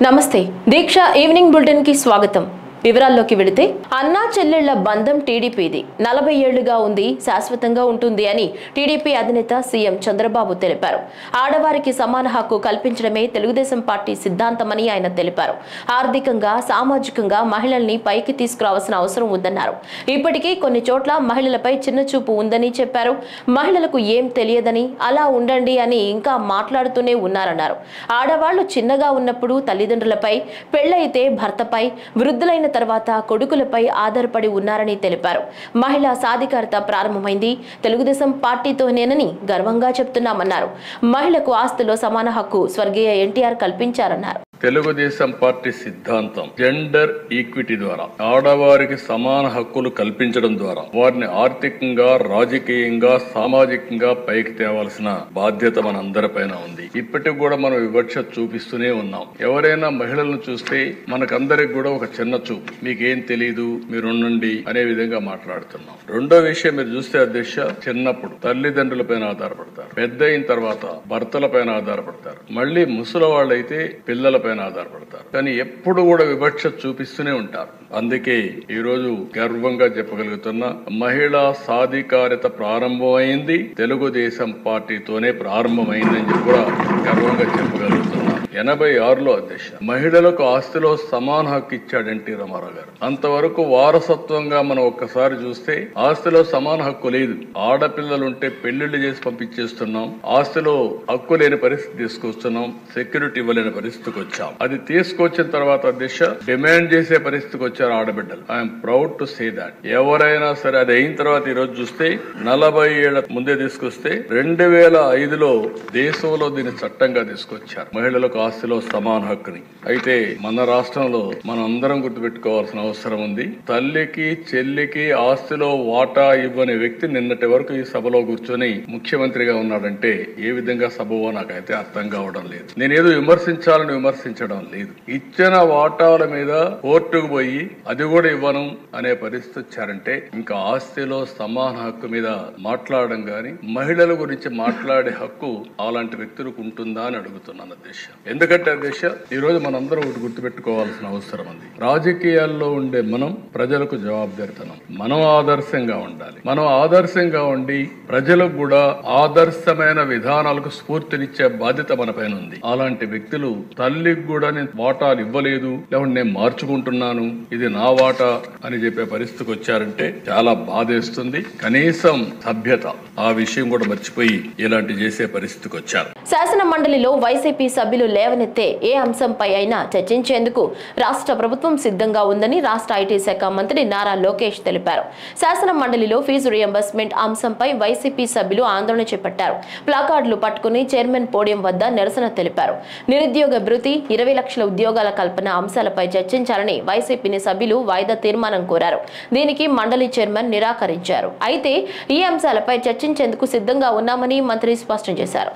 నమస్తే దీక్ష evening bulletin కి స్వాగతం. వివరాల్లోకి వెళితే అన్నా చెల్లెళ్ల బంధం టీడీపీది 40 ఏళ్లుగా ఉంది, శాశ్వతంగా ఉంటుంది అని టీడీపీ అధినేత సీఎం చంద్రబాబు తెలిపారు. ఆడవారికి సమాన హక్కు కల్పించడమే తెలుగుదేశం పార్టీ సిద్ధాంతమని ఆయన తెలిపారు. ఆర్థికంగా, సామాజికంగా మహిళల్ని పైకి తీసుకురావాల్సిన అవసరం ఉందన్నారు. ఇప్పటికీ కొన్ని చోట్ల మహిళలపై చిన్నచూపు ఉందని చెప్పారు. మహిళలకు ఏం తెలియదని, అలా ఉండండి అని ఇంకా మాట్లాడుతూనే ఉన్నారన్నారు. ఆడవాళ్లు చిన్నగా ఉన్నప్పుడు తల్లిదండ్రులపై, పెళ్లైతే భర్తపై, వృద్ధులైన తర్వాత కొడుకులపై ఆధారపడి ఉన్నారని తెలిపారు. మహిళా సాధికారత ప్రారంభమైంది తెలుగుదేశం పార్టీతోనేనని గర్వంగా చెప్తున్నామన్నారు. మహిళకు ఆస్తిలో సమాన హక్కు స్వర్గీయ ఎన్టీఆర్ కల్పించారన్నారు. తెలుగుదేశం పార్టీ సిద్ధాంతం జెండర్ ఈక్విటీ ద్వారా ఆడవారికి సమాన హక్కులు కల్పించడం ద్వారా వారిని ఆర్థికంగా, రాజకీయంగా, సామాజికంగా పైకి తేవాల్సిన బాధ్యత మనందరిపైన ఉంది. ఇప్పటికి కూడా మనం వివక్ష చూపిస్తూనే ఉన్నాం. ఎవరైనా మహిళలను చూస్తే మనకందరికి కూడా ఒక చిన్న చూపు, మీకేం తెలీదు, మీరుండండి అనే విధంగా మాట్లాడుతున్నాం. రెండో విషయం మీరు చూస్తే అధ్యక్ష, చిన్నప్పుడు తల్లిదండ్రులపైన ఆధారపడతారు, పెద్ద అయిన తర్వాత భర్తలపైన ఆధారపడతారు, మళ్ళీ ముసలి వాళ్ళైతే పిల్లలపైన ఆధారపడతారు. కానీ ఎప్పుడు కూడా వివక్ష చూపిస్తూనే ఉంటారు. అందుకే ఈ రోజు గర్వంగా చెప్పగలుగుతున్న మహిళా సాధికారత ప్రారంభమైంది తెలుగుదేశం పార్టీతోనే ప్రారంభమైందని చెప్పి కూడా గర్వంగా చెప్పగలుగుతున్నా. 86లో అధ్యక్ష మహిళలకు ఆస్తిలో సమాన హక్కు ఇచ్చాడు ఎన్టీ రామారావు గారు. అంతవరకు వారసత్వంగా మనం ఒక్కసారి చూస్తే ఆస్తిలో సమాన హక్కు లేదు. ఆడపిల్లలుంటే పెళ్లిళ్లు చేసి పంపించేస్తున్నాం, ఆస్తిలో హక్కు లేని పరిస్థితి తీసుకొస్తున్నాం, సెక్యూరిటీ ఇవ్వలేని పరిస్థితికి వచ్చాం. అది తీసుకొచ్చిన తర్వాత అధ్యక్ష డిమాండ్ చేసే పరిస్థితికి వచ్చారు ఆడబిడ్డలు. I'm proud to say that. ఎవరైనా సరే అది అయిన తర్వాత ఈ రోజు చూస్తే 40 ఏళ్ల ముందే తీసుకొస్తే 2005లో దేశంలో దీన్ని చట్టంగా తీసుకొచ్చారు, మహిళలకు ఆస్తిలో సమాన హక్కుని. అయితే మన రాష్ట్రంలో మనం అందరం గుర్తుపెట్టుకోవాల్సిన అవసరం ఉంది. తల్లికి చెల్లికి ఆస్తిలో వాటా ఇవ్వని వ్యక్తి నిన్నటి వరకు ఈ సభలో కూర్చొని ముఖ్యమంత్రిగా ఉన్నాడంటే ఏ విధంగా సభవో నాకైతే అర్థం కావడం లేదు. నేనేదో విమర్శించాలని విమర్శించడం లేదు. ఇచ్చిన వాటాల మీద కోర్టుకు పోయి అది కూడా ఇవ్వను అనే పరిస్థితి వచ్చారంటే ఇంకా ఆస్తిలో సమాన హక్కు మీద మాట్లాడడం గాని, మహిళల గురించి మాట్లాడే హక్కు అలాంటి వ్యక్తులకు ఉంటుందా అని అడుగుతున్నాను అధ్యక్ష. ఎందుకంటే అధ్యక్ష ఈ రోజు మనందరం ఒకటి గుర్తుపెట్టుకోవాల్సిన అవసరం ఉంది. రాజకీయాల్లో ఉండే మనం ప్రజలకు జవాబుదారితనం, మనం ఆదర్శంగా ఉండాలి. మనం ఆదర్శంగా ఉండి ప్రజలకు కూడా ఆదర్శమైన విధానాలకు స్ఫూర్తినిచ్చే బాధ్యత మన పైన ఉంది. అలాంటి వ్యక్తులు తల్లికి కూడా నేను వాటాలు ఇవ్వలేదు, లేకుంటే నేను మార్చుకుంటున్నాను, ఇది నా వాటా అని చెప్పే పరిస్థితికి వచ్చారంటే చాలా బాధేస్తుంది. కనీసం సభ్యత ఆ విషయం కూడా మర్చిపోయి ఇలాంటి చేసే పరిస్థితికి వచ్చారు. శాసన మండలిలో వైసీపీ సభ్యులు లేవనెత్తే ఏ అంశంపై అయినా చర్చించేందుకు రాష్ట్ర ప్రభుత్వం సిద్ధంగా ఉందని రాష్ట్ర ఐటీ శాఖ మంత్రి నారా లోకేష్ తెలిపారు. శాసన మండలిలో ఫీజు రియంబర్స్మెంట్ అంశంపై వైసీపీ సభ్యులు ఆందోళన చేపట్టారు. ప్లాకార్డులు పట్టుకుని చైర్మన్ పోడియం వద్ద నిరసన తెలిపారు. నిరుద్యోగ భృతి, 20 లక్షల ఉద్యోగాల కల్పన అంశాలపై చర్చించాలని వైసీపీని సభ్యులు వాయిదా తీర్మానం కోరారు. దీనికి మండలి చైర్మన్ నిరాకరించారు. అయితే ఈ అంశాలపై చర్చించేందుకు సిద్ధంగా ఉన్నామని మంత్రి స్పష్టం చేశారు.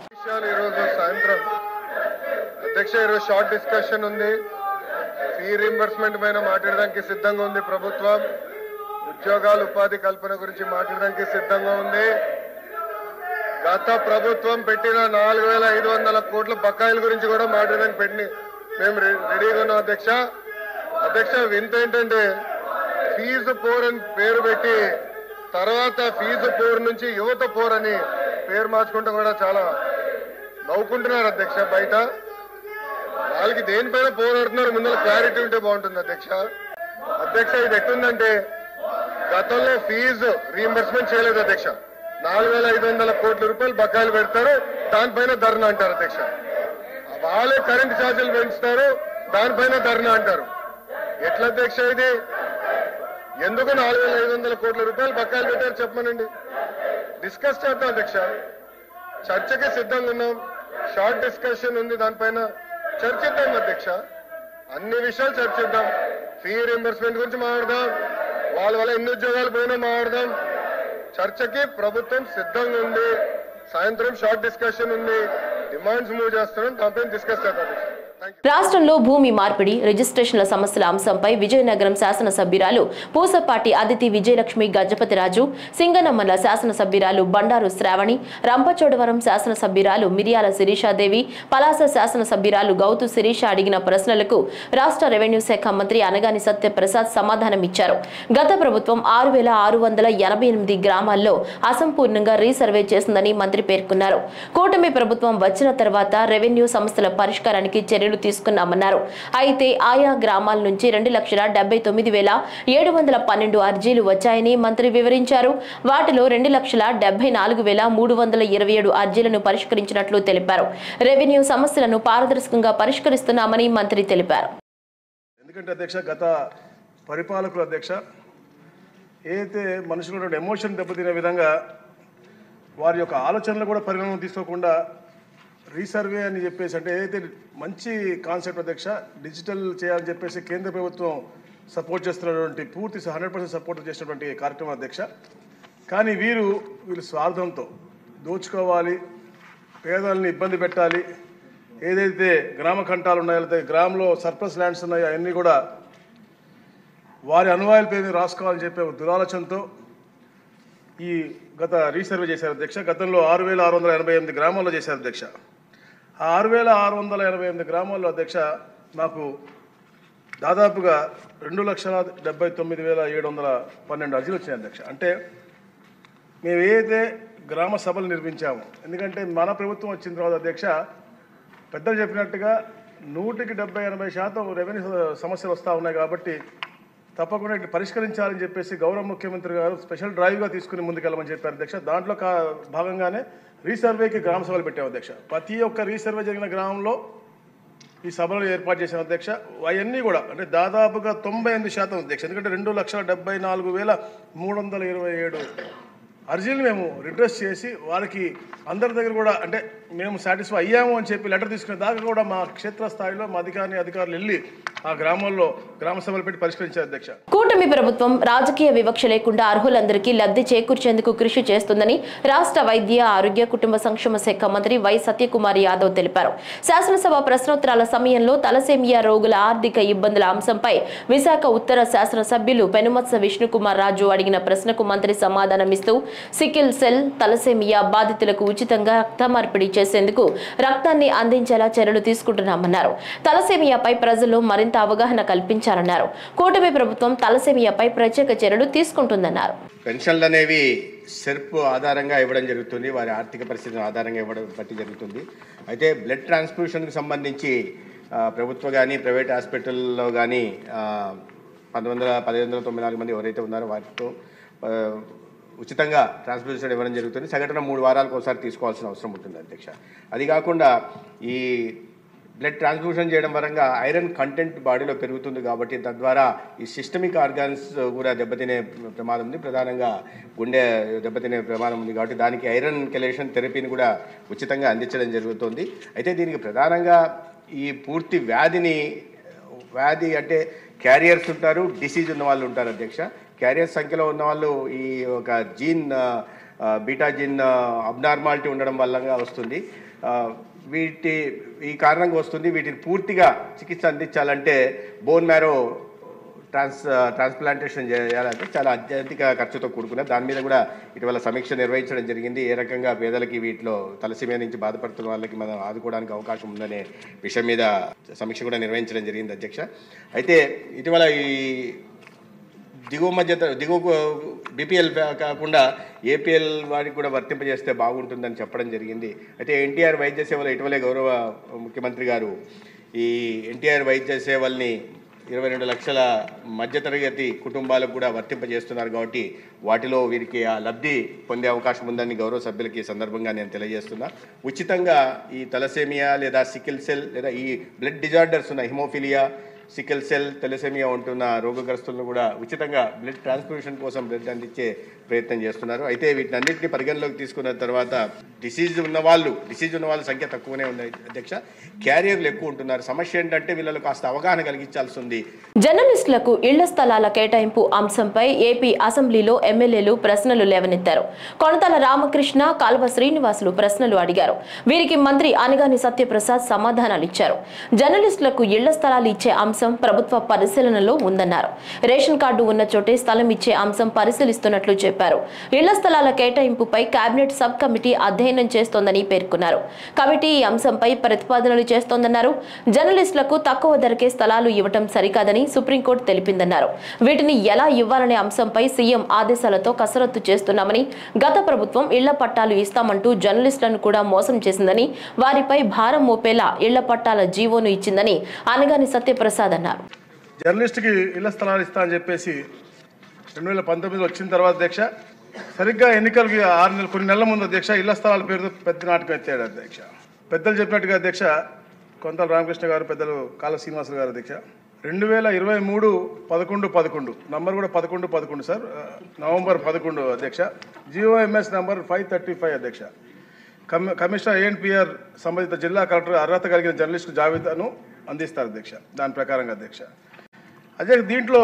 అధ్యక్ష ఈరోజు షార్ట్ డిస్కషన్ ఉంది. ఫీ రీంబర్స్మెంట్ పైన మాట్లాడడానికి సిద్ధంగా ఉంది ప్రభుత్వం. ఉద్యోగాలు, ఉపాధి కల్పన గురించి మాట్లాడడానికి సిద్ధంగా ఉంది. గత ప్రభుత్వం పెట్టిన 4500 కోట్ల బకాయిల గురించి కూడా మాట్లాడడానికి మేము రెడీగా ఉన్నాం అధ్యక్ష. అధ్యక్ష వింత ఏంటంటే ఫీజు పోర్ అని పేరు పెట్టి తర్వాత ఫీజు పోర్ నుంచి యువత పోర్ అని పేరు మార్చుకుంటూ కూడా చాలా నవ్వుకుంటున్నారు అధ్యక్ష. బయట వాళ్ళకి దేనిపైన పోరాడుతున్నారు ముందర క్లారిటీ ఉంటే బాగుంటుంది అధ్యక్ష. అధ్యక్ష ఇది ఎట్టుందంటే గతంలో ఫీజు రీఎంబర్స్మెంట్ చేయలేదు అధ్యక్ష. 4500 కోట్ల రూపాయలు బకాయిలు పెడతారు, దానిపైన ధర్నా అంటారు అధ్యక్ష. వాళ్ళే కరెంట్ ఛార్జీలు పెంచుతారు, దానిపైన ధర్నా అంటారు. ఎట్లా అధ్యక్ష ఇది? ఎందుకు 4500 కోట్ల రూపాయలు బకాయిలు పెట్టారు చెప్పమనండి. డిస్కస్ చేద్దాం అధ్యక్ష. చర్చకి సిద్ధంగా ఉన్నాం. షార్ట్ డిస్కషన్ ఉంది, దానిపైన చర్చిద్దాం అధ్యక్ష. అన్ని విషయాలు చర్చిద్దాం. ఫీ రీంబర్స్మెంట్ గురించి మాట్లాడదాం, వాళ్ళ వల్ల ఎన్ని ఉద్యోగాలు పోయినా మాట్లాడదాం. చర్చకి ప్రభుత్వం సిద్ధంగా ఉంది. సాయంత్రం షార్ట్ డిస్కషన్ ఉంది, డిమాండ్స్ మూవ్ చేస్తున్నాం, దానిపైన డిస్కస్ చేద్దాం అధ్యక్ష. రాష్ట్రంలో భూమి మార్పిడి రిజిస్ట్రేషన్ల సమస్యల అంశంపై విజయనగరం శాసనసభ్యురాలు పూసపాటి అదితి విజయలక్ష్మి గజపతిరాజు, సింగనమల శాసనసభ్యురాలు బండారు శ్రావణి, రంపచోడవరం శాసనసభ్యురాలు మిరియాల శిరీషాదేవి, పలాస శాసనసభ్యురాలు గౌతు శిరీష అడిగిన ప్రశ్నలకు రాష్ట్ర రెవెన్యూ శాఖ మంత్రి అనగాని సత్యప్రసాద్ సమాధానమిచ్చారు. గత ప్రభుత్వం 6,688 గ్రామాల్లో అసంపూర్ణంగా రీసర్వే చేసిందని మంత్రి పేర్కొన్నారు. కూటమి ప్రభుత్వం వచ్చిన తర్వాత రెవెన్యూ సమస్యల పరిష్కారానికి చర్యలు తీసుకున్నామన్నారు. అయితే ఆయా గ్రామాల నుంచి 2,79,712 అర్జీలు వచ్చాయని మంత్రి వివరించారు. వాటిలో 2,74,327 అర్జీలను పరిష్కరించినట్లు తెలిపారు. రెవెన్యూ సమస్యలను పారదర్శకంగా పరిష్కరిస్తున్నామని మంత్రి తెలిపారు. ఎందుకంటే అధ్యక్ష, గత పరిపాలకుల అధ్యక్ష ఏదైతే మనుషులు ఎమోషన్ దెబ్బతినే విధంగా వారి యొక్క ఆలోచనలు కూడా పరిగణన తీసుకోకుండా రీసర్వే అని చెప్పేసి, అంటే ఏదైతే మంచి కాన్సెప్ట్ అధ్యక్ష, డిజిటల్ చేయాలని చెప్పేసి కేంద్ర ప్రభుత్వం సపోర్ట్ చేస్తున్నటువంటి పూర్తి 100% సపోర్ట్ చేసినటువంటి కార్యక్రమం అధ్యక్ష. కానీ వీళ్ళు స్వార్థంతో దోచుకోవాలి, పేదల్ని ఇబ్బంది పెట్టాలి, ఏదైతే గ్రామ కంఠాలు ఉన్నాయో లేకపోతే గ్రామంలో సర్ప్లస్ ల్యాండ్స్ ఉన్నాయో అవన్నీ కూడా వారి అనువాయిల పేరు రాసుకోవాలని చెప్పే దురాలోచనతో ఈ గత రీసర్వే చేశారు అధ్యక్ష. గతంలో 6,688 గ్రామాల్లో చేశారు అధ్యక్ష. ఆ 6,688 గ్రామాల్లో అధ్యక్ష నాకు దాదాపుగా 2,79,712 అర్జీలు వచ్చినాయి అధ్యక్ష. అంటే మేము ఏదైతే గ్రామ సభలు నిర్మించాము, ఎందుకంటే మన ప్రభుత్వం వచ్చిన తర్వాత అధ్యక్ష పెద్దలు చెప్పినట్టుగా 100-70-80% రెవెన్యూ సమస్యలు వస్తూ ఉన్నాయి. కాబట్టి తప్పకుండా ఇటు పరిష్కరించాలని చెప్పేసి గౌరవ ముఖ్యమంత్రి గారు స్పెషల్ డ్రైవ్గా తీసుకుని ముందుకెళ్ళమని చెప్పారు అధ్యక్ష. దాంట్లో భాగంగానే రీసర్వేకి గ్రామ సభలు పెట్టాము అధ్యక్ష. ప్రతి ఒక్క రీసర్వే జరిగిన గ్రామంలో ఈ సభలు ఏర్పాటు చేశాం అధ్యక్ష. అవన్నీ కూడా అంటే దాదాపుగా 98% అధ్యక్ష. ఎందుకంటే 2,74,327 అర్జీలు మేము రిడ్రెస్ చేసి వారికి అందరి దగ్గర కూడా అంటే మేము సాటిస్ఫై అయ్యాము అని చెప్పి లెటర్ తీసుకునే దాకా కూడా మా క్షేత్రస్థాయిలో మా అధికారులు వెళ్ళి ఆ గ్రామాల్లో గ్రామ సభలు పెట్టి పరిష్కరించారు అధ్యక్ష. కూటమి ప్రభుత్వం రాజకీయ వివక్ష లేకుండా అర్హులందరికీ లబ్ధి చేకూర్చేందుకు కృషి చేస్తుందని రాష్ట్ర వైద్య ఆరోగ్య కుటుంబ సంక్షేమ శాఖ మంత్రి వై సత్యకుమార్ యాదవ్ తెలిపారు. శాసనసభ ప్రశ్నోత్తరాల సమయంలో తలసేమియా రోగుల ఆర్థిక ఇబ్బందుల అంశంపై విశాఖ ఉత్తర శాసనసభ్యులు పెనుమత్స విష్ణుకుమార్ రాజు అడిగిన ప్రశ్నకు మంత్రి సమాధానమిస్తూ సికిల్ సెల్ తలసేమియా బాధితులకు ఉచితంగా రక్త మార్పిడి చేసేందుకు రక్తాన్ని అందించేలా చర్యలు తీసుకుంటున్నామన్నారు. తలసేమియాపై ప్రజల్లో మరింత అవగాహన కల్పించాలన్నారు. కూటమి ప్రభుత్వం తలసేమియాపై ప్రత్యేక చర్యలు తీసుకుంటుందన్నారు. పెన్షన్లు అనేవి సెర్ప్ ఆధారంగా ఇవ్వడం జరుగుతుంది, వారి ఆర్థిక పరిస్థితిని ఆధారంగా ఇవ్వడం బట్టి జరుగుతుంది. అయితే బ్లడ్ ట్రాన్స్ఫ్యూషన్కి సంబంధించి ప్రభుత్వ కానీ ప్రైవేట్ హాస్పిటల్లో కానీ 1,594 మంది ఎవరైతే ఉన్నారో వారితో ఉచితంగా ట్రాన్స్ఫ్యూషన్ ఇవ్వడం జరుగుతుంది. సగటున 3 వారాలకు ఒకసారి తీసుకోవాల్సిన అవసరం ఉంటుంది అధ్యక్ష. అది కాకుండా ఈ బ్లడ్ ట్రాన్స్ఫ్యూషన్ చేయడం వరంగా ఐరన్ కంటెంట్ బాడీలో పెరుగుతుంది. కాబట్టి తద్వారా ఈ సిస్టమిక్ ఆర్గాన్స్ కూడా దెబ్బతినే ప్రమాదం ఉంది. ప్రధానంగా గుండె దెబ్బతినే ప్రమాదం ఉంది. కాబట్టి దానికి ఐరన్ కెలేషన్ థెరపీని కూడా ఉచితంగా అందించడం జరుగుతుంది. అయితే దీనికి ప్రధానంగా ఈ పూర్తి వ్యాధి అంటే క్యారియర్స్ ఉంటారు, డిసీజ్ ఉన్న వాళ్ళు ఉంటారు అధ్యక్ష. క్యారియర్ సంఖ్యలో ఉన్న వాళ్ళు ఈ ఒక జీన్ బీటా జీన్ అబ్నార్మాలిటీ ఉండడం వల్ల వస్తుంది. ఈ కారణంగా వస్తుంది. వీటిని పూర్తిగా చికిత్స అందించాలంటే బోన్ మ్యారో ట్రాన్స్ప్లాంటేషన్ చేయాలంటే చాలా అత్యధిక ఖర్చుతో కూడుకున్న దాని మీద కూడా ఇటీవల సమీక్ష నిర్వహించడం జరిగింది. ఏ రకంగా పేదలకి వీటిలో తలసేమియా నుంచి బాధపడుతున్న వాళ్ళకి మనం ఆదుకోవడానికి అవకాశం ఉందనే విషయం మీద సమీక్ష కూడా నిర్వహించడం జరిగింది అధ్యక్ష. అయితే ఇటీవల ఈ దిగువ బీపీఎల్ కాకుండా ఏపీఎల్ వారికి కూడా వర్తింపజేస్తే బాగుంటుందని చెప్పడం జరిగింది. అయితే ఎన్టీఆర్ వైద్య సేవలు ఇటీవలే గౌరవ ముఖ్యమంత్రి గారు ఈ ఎన్టీఆర్ వైద్య సేవల్ని 22 లక్షల మధ్యతరగతి కుటుంబాలకు కూడా వర్తింపజేస్తున్నారు. కాబట్టి వాటిలో వీరికి ఆ లబ్ధి పొందే అవకాశం ఉందని గౌరవ సభ్యులకి సందర్భంగా నేను తెలియజేస్తున్నా. ఉచితంగా ఈ తలసేమియా లేదా సికిల్ సెల్ లేదా ఈ బ్లడ్ డిజార్డర్స్ ఉన్న హిమోఫిలియా సికిల్ సెల్ తెలసేమియా ఉంటున్న రోగగ్రస్తులను కూడా ఉచితంగా బ్లడ్ ట్రాన్స్ఫ్యూషన్ కోసం బ్లడ్ అందించే ప్రయత్నం చేస్తున్నారు. అయితే వీటినన్నింటినీ పరిగణలోకి తీసుకున్న తర్వాత డిసీజ్ ఉన్న వాళ్ళ సంఖ్య తక్కువనే ఉంది అధ్యక్ష. క్యారియర్లు ఎక్కువ ఉంటున్నారు. సమస్య ఏంటంటే వీళ్ళలో కాస్త అవగాహన కలిగించాల్సి ఉంది. జర్నలిస్టులకు ఇళ్ల స్థలాల కేటాయింపు అంశంపై ఏపీ అసెంబ్లీలో ఎమ్మెల్యేలు ప్రశ్నలు లేవనెత్తారు. కొనతాల రామకృష్ణ, కాల్వ శ్రీనివాసులు ప్రశ్నలు అడిగారు. వీరికి మంత్రి అనగాని సత్యప్రసాద్ సమాధానాలిచ్చారు. జర్నలిస్టులకు ఇళ్ల స్థలాలు ఇచ్చే అంశం ప్రభుత్వ పరిశీలనలో ఉందన్నారు. రేషన్ కార్డు ఉన్న చోటే స్థలం ఇచ్చే అంశం పరిశీలిస్తున్నట్లు చెప్పారు. ఇళ్ల స్థలాల కేటాయింపుపై కేబినెట్ సబ్ కమిటీ అధ్యయనం చేస్తోందని పేర్కొన్నారు. కమిటీ ఈ అంశంపై ప్రతిపాదనలు చేస్తోందన్నారు. జర్నలిస్టులకు తక్కువ ధరకే స్థలాలు ఇవ్వటం సరికాదని సుప్రీంకోర్టు తెలిపిందన్నారు. వీటిని ఎలా ఇవ్వాలనే అంశంపై సీఎం ఆదేశాలతో కసరత్తు చేస్తున్నామని, గత ప్రభుత్వం ఇళ్ల పట్టాలు ఇస్తామంటూ జర్నలిస్టులను కూడా మోసం చేసిందని, వారిపై భారం మోపేలా ఇళ్ల పట్టాల జీవోను ఇచ్చిందని అనగాని సత్యప్రసాద్ అన్నారు. జర్నలిస్టుకి ఇళ్ల స్థలాలు ఇస్తా అని చెప్పేసి 2019 వచ్చిన తర్వాత అధ్యక్ష, సరిగ్గా ఎన్నికలకి 6 నెలలు కొన్ని నెలల ముందు అధ్యక్ష ఇళ్ల స్థలాల పేరుతో పెద్ద నాటకం ఎత్తాడు అధ్యక్ష. పెద్దలు చెప్పినట్టుగా అధ్యక్ష, కొంతల రామకృష్ణ గారు, పెద్దలు కాల శ్రీనివాసులు గారు అధ్యక్ష, 2023 11/11 నంబర్ కూడా 11/11 సార్, నవంబర్ 11 అధ్యక్ష, జిఓఎంఎస్ నంబర్ 535 అధ్యక్ష, కమిషనర్ ఏఎన్పిఆర్ సంబంధిత జిల్లా కలెక్టర్ అర్హత కలిగిన జర్నలిస్టు జాబితాను అందిస్తారు అధ్యక్ష. దాని ప్రకారంగా అధ్యక్ష అధ్యక్ష దీంట్లో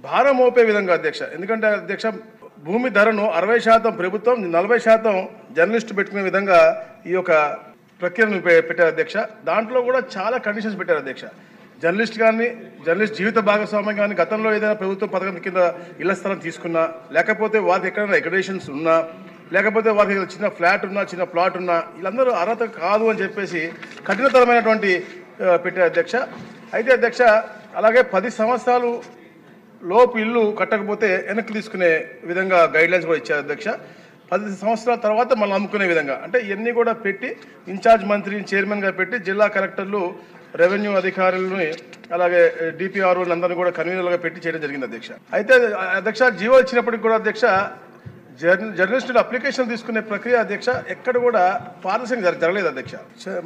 భారం మోపే విధంగా అధ్యక్ష, ఎందుకంటే అధ్యక్ష భూమి ధరను 60% ప్రభుత్వం, 40% జర్నలిస్టు పెట్టుకునే విధంగా ఈ యొక్క ప్రక్రియను పెట్టారు అధ్యక్ష. దాంట్లో కూడా చాలా కండిషన్స్ పెట్టారు అధ్యక్ష. జర్నలిస్ట్ జీవిత భాగస్వామ్యం కానీ, గతంలో ఏదైనా ప్రభుత్వ పథకం కింద ఇళ్ల స్థలం తీసుకున్నా, లేకపోతే వారికి ఎక్కడైనా అక్రిడేషన్స్ ఉన్నా, లేకపోతే వారికి చిన్న ఫ్లాట్ ఉన్నా, చిన్న ప్లాట్ ఉన్నా, వీళ్ళందరూ అర్హత కాదు అని చెప్పేసి కఠినతరమైనటువంటి పెట్టారు అధ్యక్ష. అయితే అధ్యక్ష అలాగే 10 సంవత్సరాలు లోపు ఇల్లు కట్టకపోతే వెనక్కి తీసుకునే విధంగా గైడ్లైన్స్ కూడా ఇచ్చారు అధ్యక్ష. 10 సంవత్సరాల తర్వాత మళ్ళీ అమ్ముకునే విధంగా, అంటే ఇవన్నీ కూడా పెట్టి ఇన్ఛార్జ్ మంత్రిని చైర్మన్గా పెట్టి జిల్లా కలెక్టర్లు, రెవెన్యూ అధికారులని, అలాగే డిపిఆర్ఓలు అందరినీ కూడా కన్వీనర్లుగా పెట్టి చేయడం జరిగింది అధ్యక్ష. అయితే అధ్యక్ష జీవో ఇచ్చినప్పటికి కూడా అధ్యక్ష జర్నలిస్టులు అప్లికేషన్ తీసుకునే ప్రక్రియ అధ్యక్ష ఎక్కడ కూడా పారదర్శకంగా జరగలేదు అధ్యక్ష.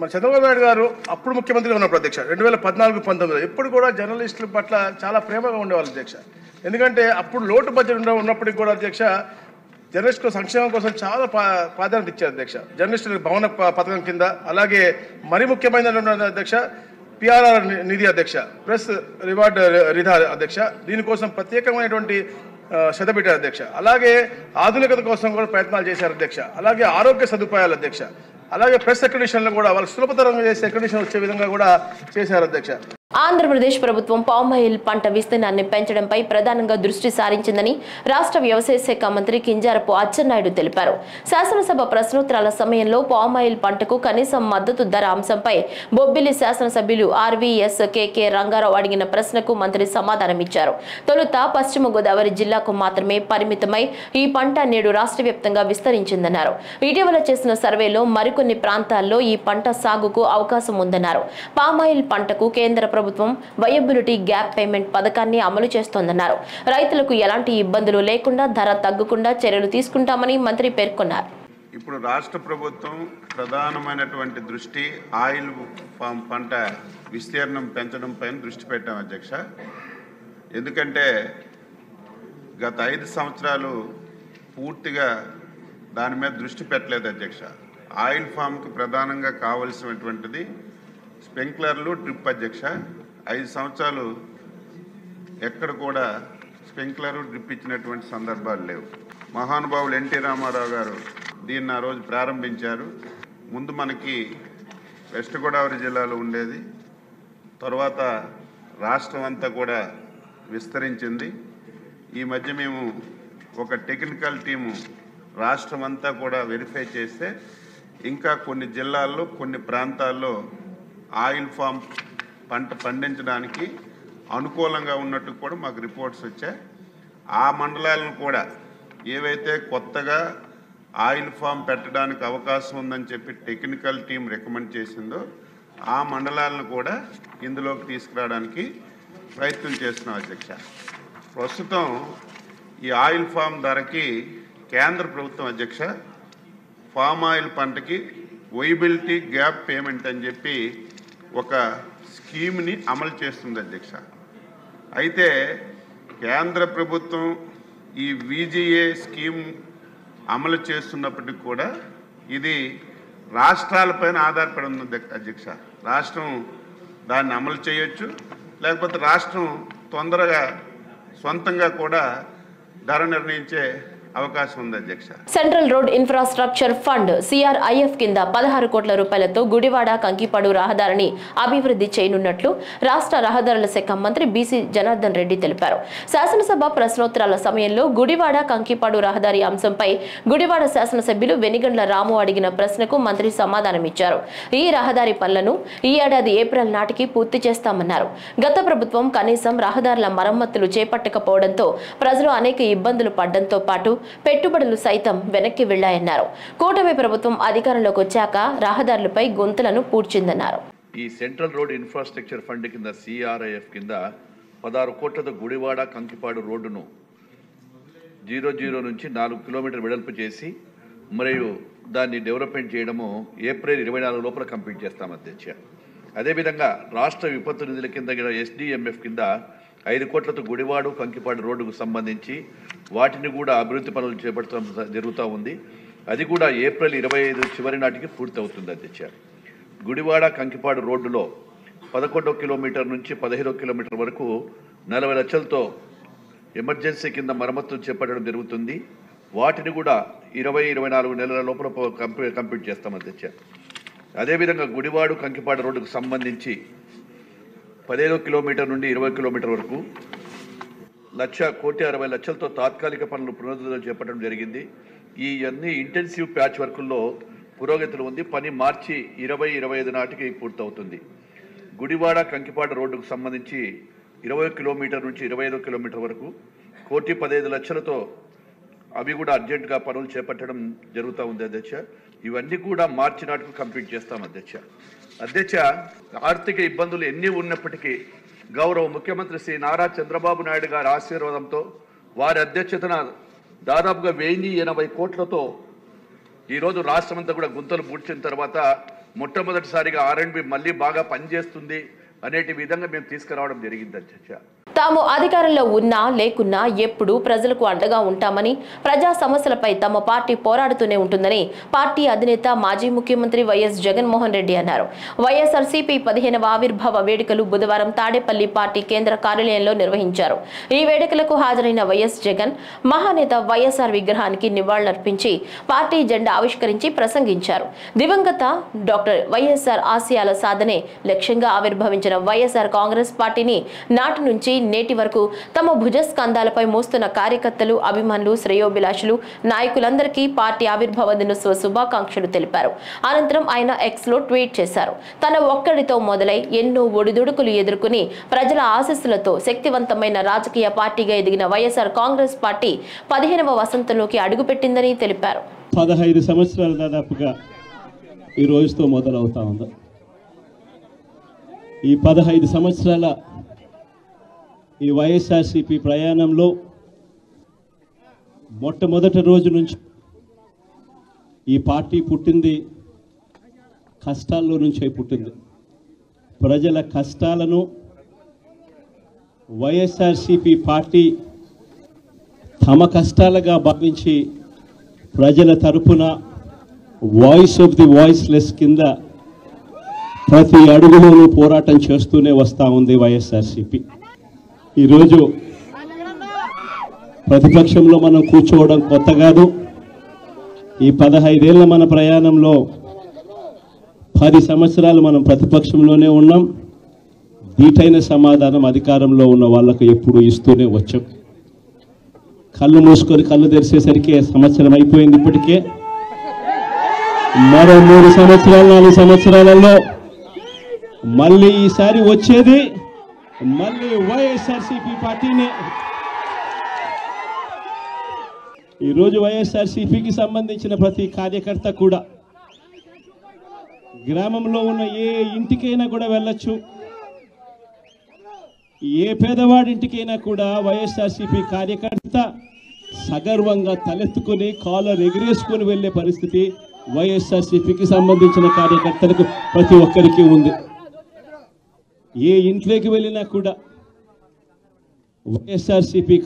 మన చంద్రబాబు నాయుడు గారు అప్పుడు ముఖ్యమంత్రిగా ఉన్నప్పుడు అధ్యక్ష 2014-19 ఎప్పుడు కూడా జర్నలిస్టుల పట్ల చాలా ప్రేమగా ఉండేవాళ్ళు అధ్యక్ష. ఎందుకంటే అప్పుడు లోటు బడ్జెట్ ఉన్నప్పటికీ కూడా అధ్యక్ష జర్నలిస్టుల సంక్షేమం కోసం చాలా ప్రాధాన్యత ఇచ్చారు అధ్యక్ష. జర్నలిస్టుల భవన పథకం కింద, అలాగే మరి ముఖ్యమైన అధ్యక్ష పిఆర్ఆర్ నిధి అధ్యక్ష, ప్రెస్ రివార్డ్ రిధా అధ్యక్ష, దీనికోసం ప్రత్యేకమైనటువంటి శ్రద్ధ పెట్టారు అధ్యక్ష. అలాగే ఆధునికత కోసం కూడా ప్రయత్నాలు చేశారు అధ్యక్ష. అలాగే ఆరోగ్య సదుపాయాలు అధ్యక్ష, అలాగే ప్రెస్ అక్రిడిషన్లు కూడా వాళ్ళు సులభతరంగా చేసే అక్రిడిషన్ వచ్చే విధంగా కూడా చేశారు అధ్యక్ష. ఆంధ్రప్రదేశ్ ప్రభుత్వం పామాయిల్ పంట విస్తీర్ణాన్ని పెంచడంపై ప్రధానంగా దృష్టి సారించిందని రాష్ట్ర వ్యవసాయ శాఖ మంత్రి కింజారపు అచ్చెన్నాయుడు తెలిపారు. శాసనసభ ప్రశ్నోత్తరాల సమయంలో పామాయిల్ పంటకు కనీస మద్దతు ధర అంశంపై బొబ్బిలి శాసనసభ్యులు ఆర్వీఎస్ కేకే రంగారావు అడిగిన ప్రశ్నకు మంత్రి సమాధానమిచ్చారు. తొలుత పశ్చిమ గోదావరి జిల్లాకు మాత్రమే పరిమితమై ఈ పంట నేడు రాష్ట్ర వ్యాప్తంగా విస్తరించిందన్నారు. ఇటీవల చేసిన సర్వేలో మరికొన్ని ప్రాంతాల్లో ఈ పంట సాగుకు అవకాశం ఉందన్నారు. పామాయిల్ పంటకు కేంద్ర ప్రభుత్వం వయబిలిటీ గ్యాప్ పేమెంట్ పథకాన్ని అమలు చేస్తోందన్నారు. రైతులకు ఎలాంటి ఇబ్బందులు లేకుండా ధర తగ్గకుండా చర్యలు తీసుకుంటామని మంత్రి పేర్కొన్నారు. ఇప్పుడు రాష్ట్ర ప్రభుత్వం ప్రధానమైనటువంటి దృష్టి ఆయిల్ పామ్ పంట విస్తీర్ణం పెంచడం పైన దృష్టి పెట్టాం అధ్యక్ష. ఎందుకంటే గత 5 సంవత్సరాలు పూర్తిగా దాని మీద దృష్టి పెట్టలేదు అధ్యక్ష. ఆయిల్ ఫామ్కి ప్రధానంగా కావలసినటువంటిది స్ప్రింక్లర్లు, డ్రిప్ అధ్యక్ష. 5 సంవత్సరాలు ఎక్కడ కూడా స్ప్రింక్లరు, డ్రిప్ ఇచ్చినటువంటి సందర్భాలు లేవు. మహానుభావులు ఎన్టీ రామారావు గారు దీన్ని ఆ రోజు ప్రారంభించారు. ముందు మనకి వెస్ట్ గోదావరి జిల్లాలో ఉండేది, తర్వాత రాష్ట్రం అంతా కూడా విస్తరించింది. ఈ మధ్య మేము ఒక టెక్నికల్ టీము రాష్ట్రం అంతా కూడా వెరిఫై చేస్తే ఇంకా కొన్ని జిల్లాల్లో, కొన్ని ప్రాంతాల్లో ఆయిల్ ఫామ్ పంట పండించడానికి అనుకూలంగా ఉన్నట్టు కూడా మాకు రిపోర్ట్స్ వచ్చాయి. ఆ మండలాలను కూడా ఏవైతే కొత్తగా ఆయిల్ ఫామ్ పెట్టడానికి అవకాశం ఉందని చెప్పి టెక్నికల్ టీం రికమెండ్ చేసిందో ఆ మండలాలను కూడా ఇందులోకి తీసుకురావడానికి ప్రయత్నం చేస్తున్నాం అధ్యక్ష. ప్రస్తుతం ఈ ఆయిల్ ఫామ్ ధరకి కేంద్ర ప్రభుత్వం అధ్యక్ష పామ్ ఆయిల్ పంటకి వయబిలిటీ గ్యాప్ పేమెంట్ అని చెప్పి ఒక స్కీమ్ని అమలు చేస్తుంది అధ్యక్ష. అయితే కేంద్ర ప్రభుత్వం ఈ విజిఏ స్కీమ్ అమలు చేస్తున్నప్పటికీ కూడా ఇది రాష్ట్రాలపైన ఆధారపడి ఉంది అధ్యక్ష. రాష్ట్రం దాన్ని అమలు చేయొచ్చు, లేకపోతే రాష్ట్రం తొందరగా సొంతంగా కూడా ధర నిర్ణయించే అవకాశం ఉంది అధ్యక్ష. Central road infrastructure fund CRIF కింద 16 కోట్ల రూపాయలతో గుడివాడ కంకిపాడు రహదారిని అభివృద్ధి చేయనున్నట్లు రాష్ట్ర రహదారుల శాఖ మంత్రి బీసీ జనార్దన్ రెడ్డి తెలిపారు. శాసనసభ ప్రశ్నోత్తరాల సమయంలో గుడివాడ కంకిపాడు రహదారి అంశంపై గుడివాడ శాసనసభ్యులు వెనిగండ్ల రాము అడిగిన ప్రశ్నకు మంత్రి సమాధానమిచ్చారు. ఈ రహదారి పనులను ఈ ఏడాది ఏప్రిల్ నాటికి పూర్తి చేస్తామన్నారు. గత ప్రభుత్వం కనీసం రహదారుల మరమ్మతులు చేపట్టకపోవడంతో ప్రజలు అనేక ఇబ్బందులు పడడంతో పాటు పెట్టుబడులు సైతం వెనక్కి వెళ్లాయన్నారు. కూటమి ప్రభుత్వం అధికారంలోకి వచ్చాక రహదారులపై గుంతలను పూడ్చిందన్నారు. ఈ సెంట్రల్ రోడ్ ఇన్ఫ్రాస్ట్రక్చర్ ఫండ్ కింద CRIF కింద 16 కోట్లతో గుడివాడ కంకిపాడు రోడ్డును 00 నుంచి 4 కిలోమీటర్లు వెడల్పు చేసి మరియు దాన్ని డెవలప్మెంట్ చేయడము ఏప్రిల్ 24 లోపల కంప్లీట్ చేస్తాం అధ్యక్ష. అదేవిధంగా రాష్ట్ర విపత్తు నిధుల కింద SDMF కింద 5 కోట్లతో గుడివాడు కంకిపాడు రోడ్డుకు సంబంధించి వాటిని కూడా అభివృద్ధి పనులు చేపట్టడం జరుగుతూ ఉంది. అది కూడా ఏప్రిల్ 25 చివరి నాటికి పూర్తవుతుంది అధ్యక్ష. గుడివాడ కంకిపాడు రోడ్డులో 11 కిలోమీటర్ నుంచి 15 కిలోమీటర్ వరకు 40 లక్షలతో ఎమర్జెన్సీ కింద మరమ్మతులు చేపట్టడం జరుగుతుంది. వాటిని కూడా 20-24 నెలల లోపల కంప్లీట్ చేస్తాం అధ్యక్ష. అదేవిధంగా గుడివాడు కంకిపాడు రోడ్డుకు సంబంధించి 15 కిలోమీటర్ నుండి 20 కిలోమీటర్ వరకు 1,60,00,000తో తాత్కాలిక పనులు పునరుద్ధరణ చేపట్టడం జరిగింది. ఈ అన్ని ఇంటెన్సివ్ ప్యాచ్ వర్కుల్లో పురోగతిలో ఉంది. పని మార్చి 20-25 నాటికి పూర్తవుతుంది. గుడివాడ కంకిపాడు రోడ్డుకు సంబంధించి 20 కిలోమీటర్ నుంచి 25 కిలోమీటర్ వరకు 1,15,00,000తో అవి కూడా అర్జెంటుగా పనులు చేపట్టడం జరుగుతూ ఉంది అధ్యక్ష. ఇవన్నీ కూడా మార్చి నాటికి కంప్లీట్ చేస్తాం అధ్యక్ష. ఆర్థిక ఇబ్బందులు ఎన్ని ఉన్నప్పటికీ గౌరవ ముఖ్యమంత్రి శ్రీ నారా చంద్రబాబు నాయుడు గారి ఆశీర్వాదంతో వారి అధ్యక్షతన దాదాపుగా 1,080 కోట్లతో ఈరోజు రాష్ట్రమంతా కూడా గుంతలు పూడ్చిన తర్వాత మొట్టమొదటిసారిగా R&B మళ్ళీ బాగా పనిచేస్తుంది అనేటి విధంగా మేము తీసుకురావడం జరిగింది అధ్యక్ష. తాము అధికారంలో ఉన్నా లేకున్నా ఎప్పుడూ ప్రజలకు అండగా ఉంటామని, ప్రజా సమస్యలపై తమ పార్టీ పోరాడుతూనే ఉంటుందని పార్టీ అధినేత మాజీ ముఖ్యమంత్రి వైఎస్ జగన్మోహన్ రెడ్డి అన్నారు. వైఎస్ఆర్సీపీ 15వ ఆవిర్భావ వేడుకలు బుధవారం తాడేపల్లి పార్టీ కేంద్ర కార్యాలయంలో నిర్వహించారు. ఈ వేడుకలకు హాజరైన వైఎస్ జగన్ మహానేత వైఎస్ఆర్ విగ్రహానికి నివాళులర్పించి పార్టీ జెండా ఆవిష్కరించి ప్రసంగించారు. దివంగత డాక్టర్ వైఎస్ఆర్ ఆశయాల సాధనే లక్ష్యంగా ఆవిర్భవించిన వైఎస్ఆర్ కాంగ్రెస్ పార్టీని నాటి నుంచి నేటి వరకు తమ భుజస్కంధాలపై మోస్తున్న కార్యకర్తలు, అభిమానులు, శ్రేయోభిలాషులు, నాయకులందరికీ పార్టీ ఆవిర్భావ దినోత్సవ శుభాకాంక్షలు తెలిపారు. అనంతరం ఆయన ఎక్స్లో ట్వీట్ చేశారు. తన ఒక్కడితో మొదలై ఎన్నో ఒడిదుడుకులు ఎదుర్కొని ప్రజల ఆశీస్సులతో శక్తివంతమైన రాజకీయ పార్టీగా ఎదిగిన వైఎస్ఆర్ కాంగ్రెస్ పార్టీ 15వ వసంతంలోకి అడుగుపెట్టిందని తెలిపారు. 15 సంవత్సరాలు దాదాపుగా ఈ రోజుతో మొదలవుతా ఉంది. ఈ 15 సంవత్సరాల ఈ వైఎస్ఆర్సీపీ ప్రయాణంలో మొట్టమొదటి రోజు నుంచి ఈ పార్టీ పుట్టింది కష్టాల్లో నుంచే పుట్టింది. ప్రజల కష్టాలను వైఎస్ఆర్సీపీ పార్టీ తమ కష్టాలుగా భావించి ప్రజల తరపున వాయిస్ ఆఫ్ ది వాయిస్లెస్ కింద ప్రతి అడుగులోనూ పోరాటం చేస్తూనే వస్తూ ఉంది వైఎస్ఆర్సీపీ. ఈరోజు ప్రతిపక్షంలో మనం కూర్చోవడం కొత్త కాదు. ఈ 15 ఏళ్ల మన ప్రయాణంలో 10 సంవత్సరాలు మనం ప్రతిపక్షంలోనే ఉన్నాం. దీటైన సమాధానం అధికారంలో ఉన్న వాళ్లకు ఎప్పుడు ఇస్తూనే వచ్చాం. కళ్ళు మూసుకొని కళ్ళు తెరిచేసరికి సంవత్సరం అయిపోయింది. ఇప్పటికే మరో 3 సంవత్సరాలు 4 సంవత్సరాలలో మళ్ళీ ఈసారి వచ్చేది మళ్ళీ వైఎస్ఆర్సీపీ పార్టీనే. ఈరోజు వైఎస్ఆర్సీపీకి సంబంధించిన ప్రతి కార్యకర్త కూడా గ్రామంలో ఉన్న ఏ ఇంటికైనా కూడా వెళ్ళొచ్చు. ఏ పేదవాడింటికైనా కూడా వైఎస్ఆర్సీపీ కార్యకర్త సగర్వంగా తలెత్తుకొని కాలర్ ఎగిరేసుకొని వెళ్లే పరిస్థితి వైఎస్ఆర్సీపీకి సంబంధించిన కార్యకర్తలకు ప్రతి ఒక్కరికి ఉంది. ఏ ఇంట్లోకి వెళ్ళినా కూడా వైఎస్ఆర్సీపీ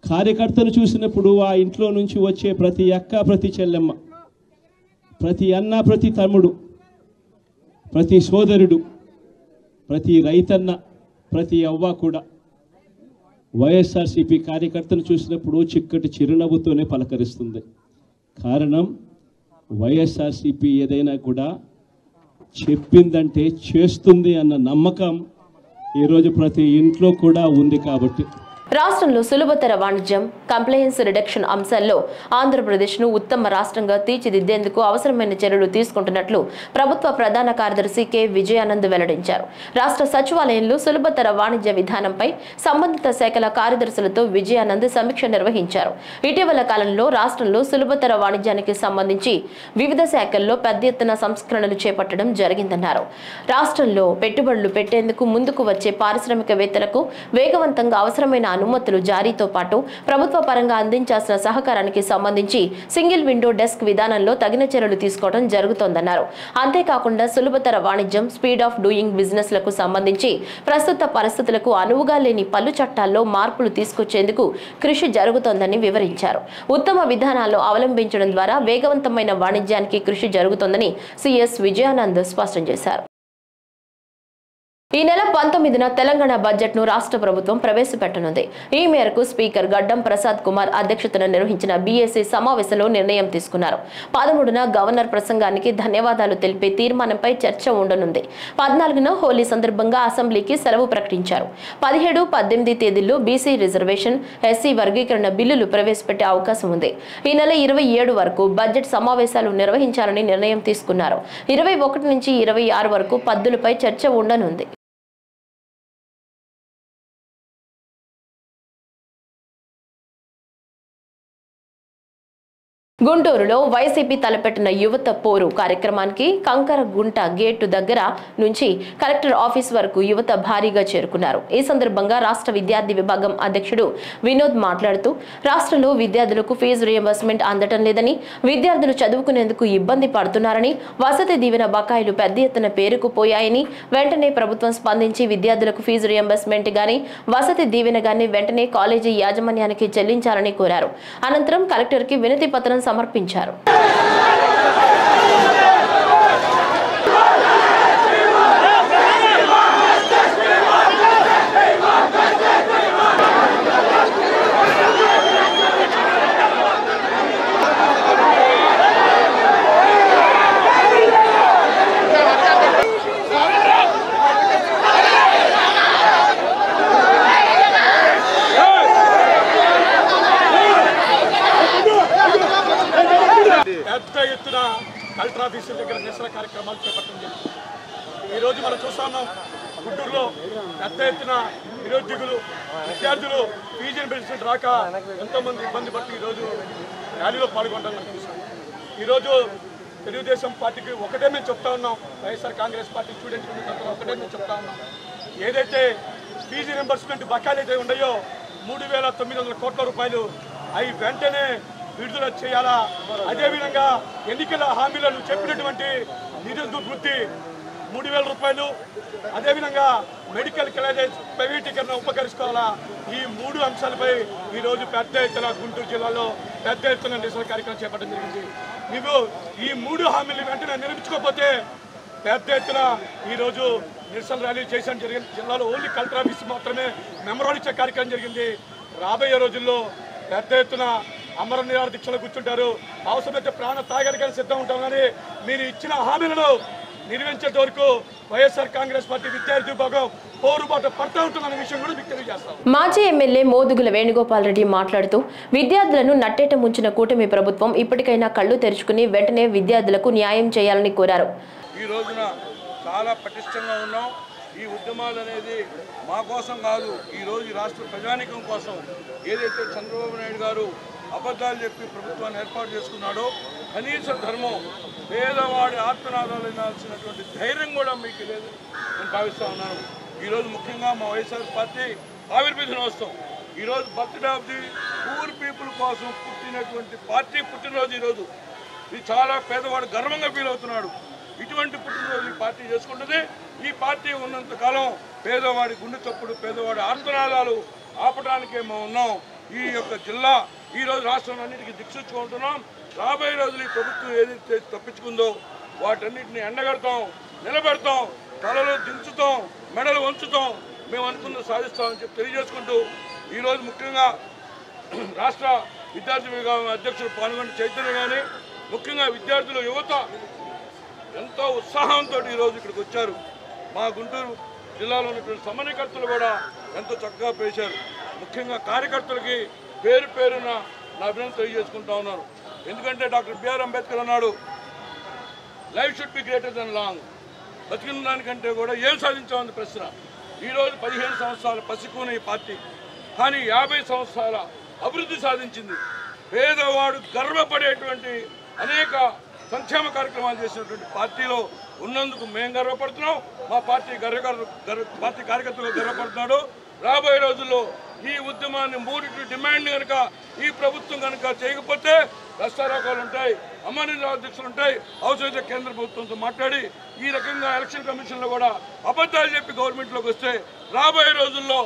కార్యకర్తను చూసినప్పుడు ఆ ఇంట్లో నుంచి వచ్చే ప్రతి అక్క, ప్రతి చెల్లెమ్మ, ప్రతి అన్న, ప్రతి తమ్ముడు, ప్రతి సోదరుడు, ప్రతి రైతన్న, ప్రతి అవ్వ కూడా వైఎస్ఆర్సీపీ కార్యకర్తను చూసినప్పుడు చిక్కటి చిరునవ్వుతోనే పలకరిస్తుంది. కారణం వైఎస్ఆర్సీపీ ఏదైనా కూడా చెప్పిందంటే చేస్తుంది అన్న నమ్మకం ఈరోజు ప్రతి ఇంట్లో కూడా ఉంది. కాబట్టి రాష్ట్రంలో సులభతర వాణిజ్యం, కంప్లైయన్స్ రిడక్షన్ అంశాల్లో ఆంధ్రప్రదేశ్ను ఉత్తమ రాష్ట్రంగా తీర్చిదిద్దేందుకు అవసరమైన చర్యలు తీసుకుంటున్నట్లు ప్రభుత్వ ప్రధాన కార్యదర్శి కె విజయానంద్ వెల్లడించారు. రాష్ట్ర సచివాలయంలో సులభతర వాణిజ్య విధానంపై సంబంధిత శాఖల కార్యదర్శులతో విజయానంద్ సమీక్ష నిర్వహించారు. ఇటీవల కాలంలో రాష్ట్రంలో సులభతర వాణిజ్యానికి సంబంధించి వివిధ శాఖల్లో పెద్ద ఎత్తున సంస్కరణలు చేపట్టడం జరిగిందన్నారు. రాష్ట్రంలో పెట్టుబడులు పెట్టేందుకు ముందుకు వచ్చే పారిశ్రామికవేత్తలకు వేగవంతంగా అవసరమైన అనుమతులు జారీతో పాటు ప్రభుత్వ పరంగా అందించాల్సిన సహకారానికి సంబంధించి సింగిల్ విండో డెస్క్ విధానంలో తగిన చర్యలు తీసుకోవడం జరుగుతోందన్నారు. అంతేకాకుండా సులభతర వాణిజ్యం, స్పీడ్ ఆఫ్ డూయింగ్ బిజినెస్ లకు సంబంధించి ప్రస్తుత పరిస్థితులకు అనువుగా లేని పలు చట్టాల్లో మార్పులు తీసుకొచ్చేందుకు కృషి జరుగుతోందని వివరించారు. ఉత్తమ విధానాలను అవలంబించడం ద్వారా వేగవంతమైన వాణిజ్యానికి కృషి జరుగుతోందని సిఎస్ విజయానంద్ స్పష్టం చేశారు. ఈ నెల 19న తెలంగాణ బడ్జెట్ ను రాష్ట్ర ప్రభుత్వం ప్రవేశపెట్టనుంది. ఈ మేరకు స్పీకర్ గడ్డం ప్రసాద్ కుమార్ అధ్యక్షతన నిర్వహించిన బీఏసీ సమావేశంలో నిర్ణయం తీసుకున్నారు. 13న గవర్నర్ ప్రసంగానికి ధన్యవాదాలు తెలిపే తీర్మానంపై చర్చ ఉండనుంది. 14న హోలీ సందర్భంగా అసెంబ్లీకి సెలవు ప్రకటించారు. 17, 18 తేదీల్లో బీసీ రిజర్వేషన్, ఎస్సీ వర్గీకరణ బిల్లులు ప్రవేశపెట్టే అవకాశం ఉంది. ఈ నెల 27 వరకు బడ్జెట్ సమావేశాలు నిర్వహించాలని నిర్ణయం తీసుకున్నారు. 21 నుంచి 26 వరకు పద్దులపై చర్చ ఉండనుంది. గుంటూరులో వైసీపీ తలపెట్టిన యువత పోరు కార్యక్రమానికి కంకరగుంట గేటు దగ్గర నుంచి కలెక్టర్ ఆఫీస్ వరకు యువత భారీగా చేరుకున్నారు. ఈ సందర్భంగా రాష్ట్ర విద్యార్థి విభాగం అధ్యక్షుడు వినోద్ మాట్లాడుతూ రాష్ట్రంలో విద్యార్థులకు ఫీజు రియంబర్స్మెంట్ అందటం లేదని, విద్యార్థులు చదువుకునేందుకు ఇబ్బంది పడుతున్నారని, వసతి దీవెన బకాయిలు పెద్ద ఎత్తున పేరుకుపోయాయని, వెంటనే ప్రభుత్వం స్పందించి విద్యార్థులకు ఫీజు రియంబర్స్మెంట్ గాని, వసతి దీవెన గాని వెంటనే కాలేజీ యాజమాన్యానికి చెల్లించాలని కోరారు. అనంతరం కలెక్టర్ కి వినతి పత్రం సమర్పించారు. కలెక్టర్ ఆఫీసుల దగ్గర నిరసన కార్యక్రమాలు చేపట్టడం. ఈరోజు మనం చూస్తున్నాం, గుంటూరులో పెద్ద ఎత్తున నిరుద్యోగులు, విద్యార్థులు ఫీజు రియంబర్స్మెంట్ రాక ఎంతోమంది ఇబ్బంది పడుతూ ఈరోజు ర్యాలీలో పాల్గొనడం చూసాం. ఈరోజు తెలుగుదేశం పార్టీకి ఒకటే మేము చెప్తా ఉన్నాం, వైఎస్ఆర్ కాంగ్రెస్ పార్టీ స్టూడెంట్స్ ఒకటే మేము చెప్తా ఉన్నాం, ఏదైతే ఫీజు రియంబర్స్మెంట్ బకాయిలు అయితే ఉన్నాయో 3,900 కోట్ల రూపాయలు అవి వెంటనే విడుదల చేయాలా. అదేవిధంగా ఎన్నికల హామీలను చెప్పినటువంటి నిరుద్యోగ వృత్తి 3,000 రూపాయలు, అదేవిధంగా మెడికల్ కాలేజెస్ ప్రైవేటీకరణ ఉపకరించుకోవాలా. ఈ 3 అంశాలపై ఈరోజు పెద్ద ఎత్తున గుంటూరు జిల్లాలో పెద్ద ఎత్తున నిరసన కార్యక్రమం చేపట్టడం జరిగింది. ನೀವು ఈ 3 హామీలు వెంటనే నిర్మించుకోకపోతే పెద్ద ఎత్తున ఈరోజు నిరసన ర్యాలీ చేసిన జరిగింది. జిల్లాలో ఓన్లీ కలెక్టర్ ఆఫీస్ మాత్రమే మెమోరాల్ ఇచ్చే కార్యక్రమం జరిగింది. రాబోయే రోజుల్లో పెద్ద ఎత్తున అమర నిరాహార దీక్షలు కూర్చుంటారు. అవసరమైతే ప్రాణ త్యాగానికి సిద్ధం ఉంటాం. కానీ మీరు ఇచ్చిన హామీలను నిర్వహించేంత వరకు వైఎస్ఆర్ కాంగ్రెస్ పార్టీ విద్యార్థి విభాగం పోరుబాటు పడతా ఉంటుందన్న విషయం కూడా మీకు తెలియజేస్తాం. మాజీ ఎమ్మెల్యే మోదుగుల వేణుగోపాల్ రెడ్డి మాట్లాడుతూ విద్యార్థులను నట్టేట ముంచిన కూటమి ప్రభుత్వం ఇప్పటికైనా కళ్ళు తెరుచుకుని వెంటనే విద్యార్థులకు న్యాయం చేయాలని కోరారు. ఈ రోజున చాలా పటిష్టంగా ఉన్నాం. ఈ ఉద్యమాలు అనేది మా కోసం కాదు, ఈరోజు రాష్ట్ర ప్రజానీకం కోసం. ఏదైతే చంద్రబాబు నాయుడు గారు అబద్ధాలు చెప్పి ప్రభుత్వాన్ని ఏర్పాటు చేసుకున్నాడో, కనీస ధర్మం పేదవాడి ఆర్తనాదాలు వినాల్సినటువంటి ధైర్యం కూడా మీకు లేదు నేను భావిస్తూ ఉన్నాను. ఈరోజు ముఖ్యంగా మా వైఎస్ఆర్ పార్టీ ఆవిర్భావ దినోత్సవం, ఈరోజు birthday of the poor people కోసం పుట్టినటువంటి పార్టీ పుట్టినరోజు ఈరోజు. ఇది చాలా పేదవాడు గర్వంగా ఫీల్ అవుతున్నాడు. ఇటువంటి పుట్టినరోజు ఈ పార్టీ చేసుకుంటుంది. ఈ పార్టీ ఉన్నంత కాలం పేదవాడి గుండె చప్పుడు, పేదవాడి ఆర్తనాదాలు ఆపడానికే మేము ఉన్నాం. ఈ యొక్క జిల్లా ఈరోజు రాష్ట్రంలో అన్నిటికీ దిక్సూచుకుంటున్నాం. రాబోయే రోజులు ఈ ప్రభుత్వం ఏదైతే తప్పించుకుందో వాటన్నిటిని ఎండగడతాం, నిలబెడతాం, తలలు దించుతాం, మెడలు వంచుతాం, మేము అనుకున్న సాధిస్తామని చెప్పి తెలియజేసుకుంటూ ఈరోజు ముఖ్యంగా రాష్ట్ర విద్యార్థి విభాగం అధ్యక్షుడు పాల్గొన్న చైతన్య కానీ ముఖ్యంగా విద్యార్థులు యువత ఎంతో ఉత్సాహంతో ఈరోజు ఇక్కడికి వచ్చారు. మా గుంటూరు జిల్లాలో ఉన్నటువంటి సమన్వయకర్తలు కూడా ఎంతో చక్కగా పేశారు. ముఖ్యంగా కార్యకర్తలకి పేరు పేరున నా అభినందన తెలియజేసుకుంటా ఉన్నాను. ఎందుకంటే డాక్టర్ బిఆర్ అంబేద్కర్ అన్నాడు, life should be greater than long. బతికిన దానికంటే కూడా ఏం సాధించామని ప్రశ్న. ఈరోజు 15 సంవత్సరాల పసికూన ఈ పార్టీ, కానీ 50 సంవత్సరాల అభివృద్ధి సాధించింది. పేదవాడు గర్వపడేటువంటి అనేక సంక్షేమ కార్యక్రమాలు చేసినటువంటి పార్టీలో ఉన్నందుకు మేము గర్వపడుతున్నాం. మా పార్టీ పార్టీ కార్యకర్తలు గర్వపడుతున్నాడు. రాబోయే రోజుల్లో ఈ ఉద్యమాన్ని 3 డిమాండ్ కనుక ఈ ప్రభుత్వం కనుక చేయకపోతే రస్తారోకాలు ఉంటాయి, అమరనాథ అధ్యక్షులు ఉంటాయి. అవసరమైతే కేంద్ర ప్రభుత్వంతో మాట్లాడి ఈ రకంగా ఎలక్షన్ కమిషన్లో కూడా అబద్ధాలు చెప్పి గవర్నమెంట్లోకి వస్తే రాబోయే రోజుల్లో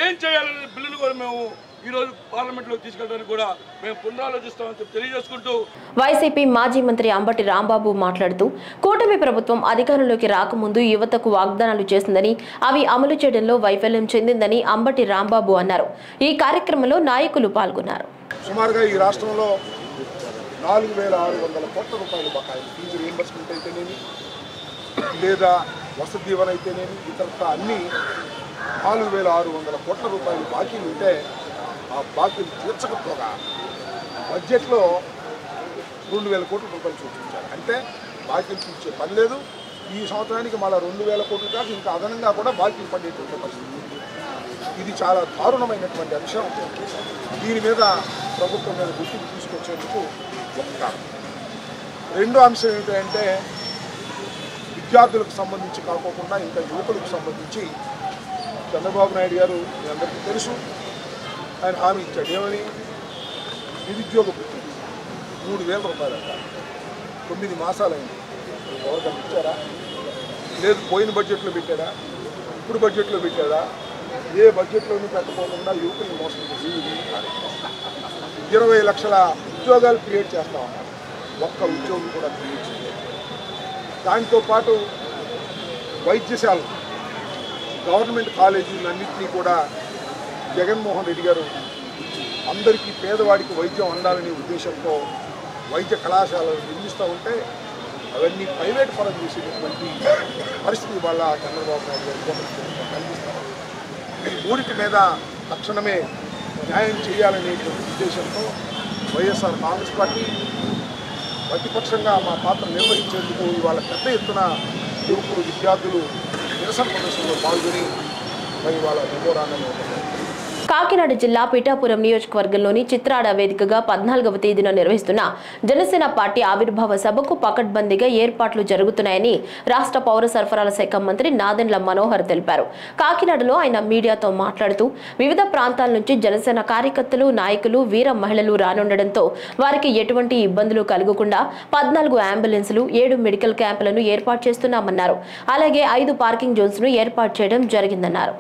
ఏం చేయాలనే బిల్లును కూడా మేము ఈరోజు పార్లమెంట్లో తీసుకెళ్ళడానికి కూడా మేము పునరాలోచిస్తామని చెప్పి తెలియజేసుకుంటూ వైసీపీ మాజీ మంత్రి అంబటి రాంబాబు మాట్లాడుతూ కూటమి ప్రభుత్వం అధికారంలోకి రాకముందు యువతకు వాగ్దానాలు చేసిందని అవి అమలు చేయడంలో వైఫల్యం చెందిందని అంబటి రాంబాబు అన్నారు. ఈ కార్యక్రమంలో నాయకులు పాల్గొన్నారు. సుమారుగా ఈ రాష్ట్రంలో 4,600 కోట్ల రూపాయలు బకాయిలు ఫీజు రీయింబర్స్మెంట్ అయితేనేమి లేదా వసతి దీవెన అయితేనేమి ఇతరత్ర అన్నీ 4,600 కోట్ల రూపాయలు బాకీలు ఉంటే ఆ బాకీలు తీర్చకపోగా బడ్జెట్లో 2,000 కోట్ల రూపాయలు సూచించారు. అంటే బాకీలు తీర్చే పని లేదు. ఈ సంవత్సరానికి మళ్ళీ 2,000 కోట్లు కాక ఇంకా అదనంగా కూడా బాకీలు పడేటువంటి పరిస్థితి. ఇది చాలా దారుణమైనటువంటి అంశం. దీని మీద ప్రభుత్వం మీద గుర్తింపు తీసుకొచ్చేందుకు ఒక కారణం. రెండో అంశం ఏమిటంటే విద్యార్థులకు సంబంధించి కాకోకుండా ఇంకా యువకులకు సంబంధించి చంద్రబాబు నాయుడు గారు మీ అందరికీ తెలుసు, ఆయన హామీ ఇచ్చాడు. ఏమని? నిరుద్యోగ వృత్తి 3,000 రూపాయలు అంట. 9 మాసాలైంది. ఎవరికైనా ఇచ్చారా? లేదు. పోయిన బడ్జెట్లో పెట్టారా? ఇప్పుడు బడ్జెట్లో పెట్టారా? ఏ బడ్జెట్లోనూ పెట్టకుండా యువకులు మోసం చేసి 20 లక్షల ఉద్యోగాలు క్రియేట్ చేస్తా ఉన్నారు. ఒక్క ఉద్యోగం కూడా క్రియేట్ చేయలేదు. దాంతోపాటు వైద్యశాలలు, గవర్నమెంట్ కాలేజీలన్నింటినీ కూడా జగన్మోహన్ రెడ్డి గారు అందరికీ పేదవాడికి వైద్యం అందాలనే ఉద్దేశంతో వైద్య కళాశాలలు నిర్మిస్తూ ఉంటే అవన్నీ ప్రైవేట్ పరం చేసేటటువంటి పరిస్థితి వల్ల చంద్రబాబు నాయుడు గారు కల్పిస్తారు. ఈ మూడిటి మీద తక్షణమే న్యాయం చేయాలనేటువంటి ఉద్దేశంతో వైఎస్ఆర్ కాంగ్రెస్ పార్టీ ప్రతిపక్షంగా మా పాత్ర నిర్వహించేందుకు ఇవాళ పెద్ద ఎత్తున యువకులు, విద్యార్థులు నిరసన ప్రదర్శనలో పాల్గొని మరి ఇవాళ మెమోరాండం కాకినాడ జిల్లా పిఠాపురం నియోజకవర్గంలోని చిత్రాడ వేదికగా 14వ తేదీన నిర్వహిస్తున్న జనసేన పార్టీ ఆవిర్భావ సభకు పకడ్బందీగా ఏర్పాట్లు జరుగుతున్నాయని రాష్ట్ర పౌర సరఫరాల శాఖ మంత్రి నాదెండ్ల మనోహర్ తెలిపారు. కాకినాడలో ఆయన మీడియాతో మాట్లాడుతూ వివిధ ప్రాంతాల నుంచి జనసేన కార్యకర్తలు, నాయకులు, వీర మహిళలు రానుండడంతో వారికి ఎటువంటి ఇబ్బందులు కలగకుండా 14 అంబులెన్సులు, 7 మెడికల్ క్యాంపులను ఏర్పాటు చేస్తున్నామన్నారు. అలాగే 5 పార్కింగ్ జోన్స్ ను ఏర్పాటు చేయడం జరిగిందన్నారు.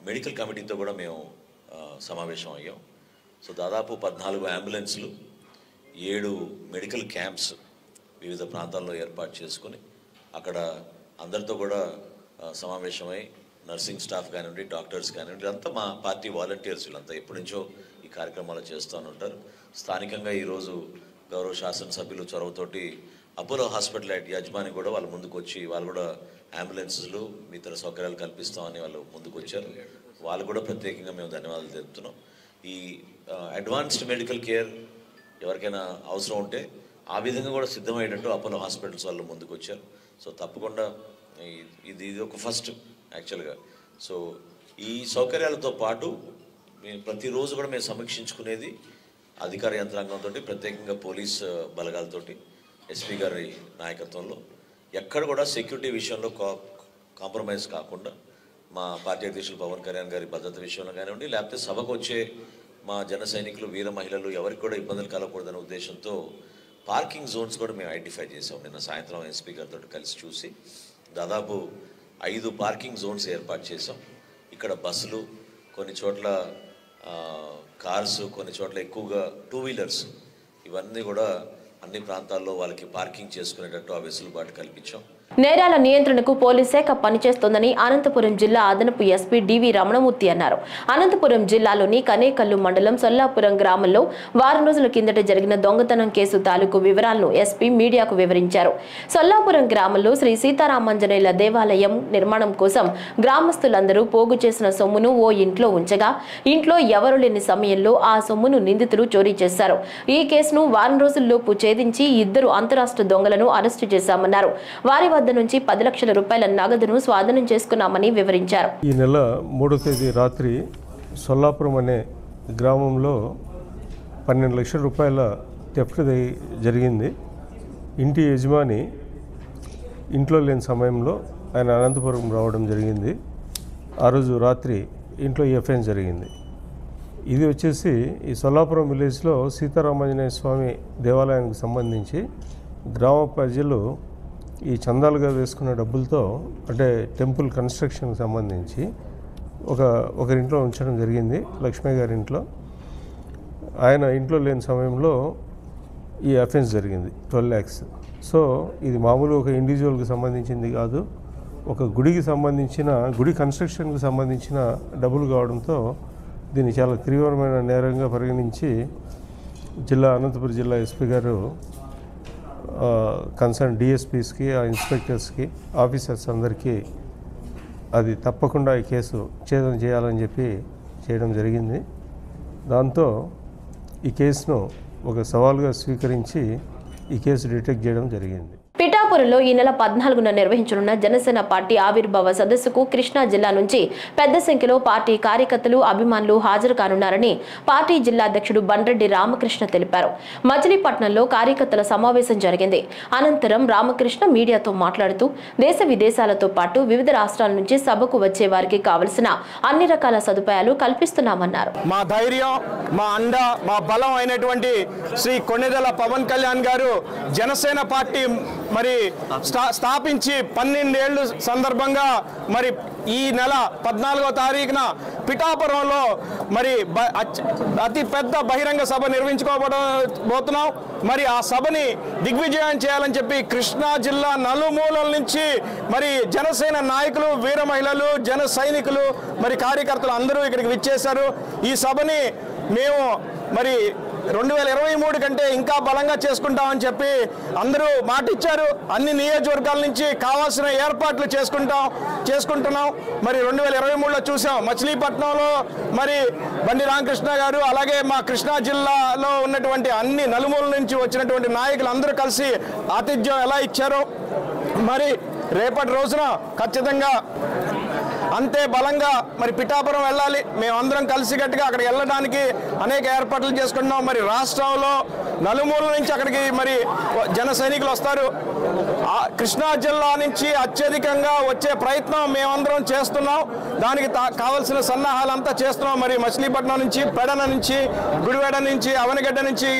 మెడికల్ కమిటీతో కూడా మేము సమావేశం అయ్యాం. సో దాదాపు 14 అంబులెన్స్లు, 7 మెడికల్ క్యాంప్స్ వివిధ ప్రాంతాల్లో ఏర్పాటు చేసుకుని అక్కడ అందరితో కూడా సమావేశమై నర్సింగ్ స్టాఫ్ కానివ్వండి, డాక్టర్స్ కానివ్వండి, అంతా మా పార్టీ వాలంటీర్స్ వీళ్ళంతా ఎప్పటి నుంచో ఈ కార్యక్రమాలు చేస్తూ ఉంటారు. స్థానికంగా ఈరోజు గౌరవ శాసనసభ్యులు చొరవతోటి అపోలో హాస్పిటల్ యజమాని కూడా వాళ్ళు ముందుకు వచ్చి వాళ్ళు కూడా అంబులెన్స్లు ఇతర సౌకర్యాలు కల్పిస్తామని వాళ్ళు ముందుకు వచ్చారు. వాళ్ళు కూడా ప్రత్యేకంగా మేము ధన్యవాదాలు తెలుపుతున్నాం. ఈ అడ్వాన్స్డ్ మెడికల్ కేర్ ఎవరికైనా అవసరం ఉంటే ఆ విధంగా కూడా సిద్ధమయ్యేటట్టు అపోలో హాస్పిటల్స్ వాళ్ళు ముందుకు వచ్చారు. సో తప్పకుండా ఇది ఒక ఫస్ట్ యాక్చువల్గా. సో ఈ సౌకర్యాలతో పాటు మేము ప్రతిరోజు కూడా మేము సమీక్షించుకునేది అధికార యంత్రాంగంతో, ప్రత్యేకంగా పోలీస్ బలగాలతోటి, ఎస్పీ గారి నాయకత్వంలో ఎక్కడ కూడా సెక్యూరిటీ విషయంలో కాంప్రమైజ్ కాకుండా మా పార్టీ అధ్యక్షులు పవన్ కళ్యాణ్ గారి భద్రత విషయంలో కానివ్వండి, లేకపోతే సభకు వచ్చే మా జన సైనికులు, వీర మహిళలు ఎవరికి కూడా ఇబ్బందులు కలగకూడదనే ఉద్దేశంతో పార్కింగ్ జోన్స్ కూడా మేము ఐడెంటిఫై చేసాం. నిన్న సాయంత్రం ఎస్పీ గారితో కలిసి చూసి దాదాపు 5 పార్కింగ్ జోన్స్ ఏర్పాటు చేసాం. ఇక్కడ బస్సులు, కొన్ని చోట్ల కార్స్, కొన్ని చోట్ల ఎక్కువగా 2 వీలర్స్, ఇవన్నీ కూడా అన్ని ప్రాంతాల్లో వాళ్ళకి పార్కింగ్ చేసుకునేటట్టు ఆ వెసులుబాటు కల్పించాం. నేరాల నియంత్రణకు పోలీస్ శాఖ పనిచేస్తోందని అనంతపురం జిల్లా అదనపు ఎస్పీ డివి రమణమూర్తి అన్నారు. అనంతపురం జిల్లాలోని కనేకల్లు మండలం సొల్లాపురం గ్రామంలో వారం రోజుల కిందట జరిగిన దొంగతనం కేసు తాలూకు వివరాలను ఎస్పీ మీడియాకు వివరించారు. సొల్లాపురం గ్రామంలో శ్రీ సీతారామాంజనేయుల దేవాలయం నిర్మాణం కోసం గ్రామస్తులందరూ పోగు చేసిన సొమ్మును ఓ ఇంట్లో ఉంచగా ఇంట్లో ఎవరు లేని సమయంలో ఆ సొమ్మును నిందితులు చోరీ చేశారు. ఈ కేసును వారం రోజుల్లోపు ఛేదించి 2 అంతరాష్ట్ర దొంగలను అరెస్టు చేశామన్నారు. వారి వద్ద నుంచి 10 లక్షల రూపాయల నగదును స్వాధీనం చేసుకున్నామని వివరించారు. ఈ నెల 3వ తేదీ రాత్రి సొల్లాపురం అనే గ్రామంలో 12 లక్షల రూపాయల థెఫ్ట్ జరిగింది. ఇంటి యజమాని ఇంట్లో లేని సమయంలో ఆయన అనంతపురం రావడం జరిగింది. ఆ రోజు రాత్రి ఇంట్లో ఎఫ్ఐఆర్ జరిగింది. ఇది వచ్చేసి ఈ సొల్లాపురం విలేజ్లో సీతారామాంజనేయ స్వామి దేవాలయానికి సంబంధించి గ్రామ ప్రజలు ఈ చందాలుగా వేసుకున్న డబ్బులతో, అంటే టెంపుల్ కన్స్ట్రక్షన్కి సంబంధించి ఒకరింట్లో ఉంచడం జరిగింది. లక్ష్మీ గారి ఇంట్లో. ఆయన ఇంట్లో లేని సమయంలో ఈ అఫెన్స్ జరిగింది. 12 lakhs. సో ఇది మామూలు ఒక ఇండివిజువల్కి సంబంధించింది కాదు, ఒక గుడికి సంబంధించిన, గుడి కన్స్ట్రక్షన్కి సంబంధించిన డబ్బులు కావడంతో దీన్ని చాలా తీవ్రమైన నేరంగా పరిగణించి అనంతపురం జిల్లా ఎస్పీ గారు కన్సర్న్ డిఎస్పీస్కి, ఆ ఇన్స్పెక్టర్స్కి, ఆఫీసర్స్ అందరికీ అది తప్పకుండా ఈ కేసు ఛేదన చేయాలని చెప్పి చేయడం జరిగింది. దాంతో ఈ కేసును ఒక సవాలుగా స్వీకరించి ఈ కేసు డిటెక్ట్ చేయడం జరిగింది. పిఠాపురంలో ఈ నెల 14న నిర్వహించనున్న జనసేన పార్టీ ఆవిర్భావ సదస్సుకు కృష్ణా జిల్లా నుంచి పెద్ద సంఖ్యలో పార్టీ కార్యకర్తలు, అభిమానులు హాజరు కానున్నారని పార్టీ జిల్లా అధ్యక్షుడు బండ్రెడ్డి రామకృష్ణ తెలిపారు. మచిలీపట్నంలో కార్యకర్తల సమావేశం జరిగింది. అనంతరం రామకృష్ణ మీడియాతో మాట్లాడుతూ దేశ విదేశాలతో పాటు వివిధ రాష్ట్రాల నుంచి సభకు వచ్చే వారికి కావలసిన అన్ని రకాల సదుపాయాలు కల్పిస్తున్నామన్నారు. మా ధైర్యం, మా అండ, మా బలం అయినటువంటి శ్రీ కొణిదెల పవన్ కళ్యాణ్ గారు జనసేన పార్టీ మరి స్థాపించి 12 ఏళ్ళు సందర్భంగా మరి ఈ నెల 14వ తారీఖున పిఠాపురంలో మరి అతి పెద్ద బహిరంగ సభ నిర్వహించుకోబోతున్నాం. మరి ఆ సభని దిగ్విజయం చేయాలని చెప్పి కృష్ణా జిల్లా నలుమూలల నుంచి మరి జనసేన నాయకులు, వీర మహిళలు, జన సైనికులు, మరి కార్యకర్తలు అందరూ ఇక్కడికి విచ్చేశారు. ఈ సభని మేము మరి 2023 కంటే ఇంకా బలంగా చేసుకుంటామని చెప్పి అందరూ మాట ఇచ్చారు. అన్ని నియోజకవర్గాల నుంచి కావాల్సిన ఏర్పాట్లు చేసుకుంటున్నాం. మరి 2023లో చూసాం మచిలీపట్నంలో మరి బండి రామకృష్ణ గారు, అలాగే మా కృష్ణా జిల్లాలో ఉన్నటువంటి అన్ని నలుమూల నుంచి వచ్చినటువంటి నాయకులు అందరూ కలిసి ఆతిథ్యం ఎలా ఇచ్చారో మరి రేపటి రోజున ఖచ్చితంగా అంతే బలంగా మరి పిఠాపురం వెళ్ళాలి. మేమందరం కలిసికట్టుగా అక్కడికి వెళ్ళడానికి అనేక ఏర్పాట్లు చేసుకుంటున్నాం. మరి రాష్ట్రంలో నలుమూల నుంచి అక్కడికి మరి జన సైనికులు వస్తారు. కృష్ణా జిల్లా నుంచి అత్యధికంగా వచ్చే ప్రయత్నం మేమందరం చేస్తున్నాం. దానికి కావాల్సిన సన్నాహాలంతా చేస్తున్నాం. మరి మచిలీపట్నం నుంచి, పెడన నుంచి, గుడివాడ నుంచి, అవనగడ్డ నుంచి,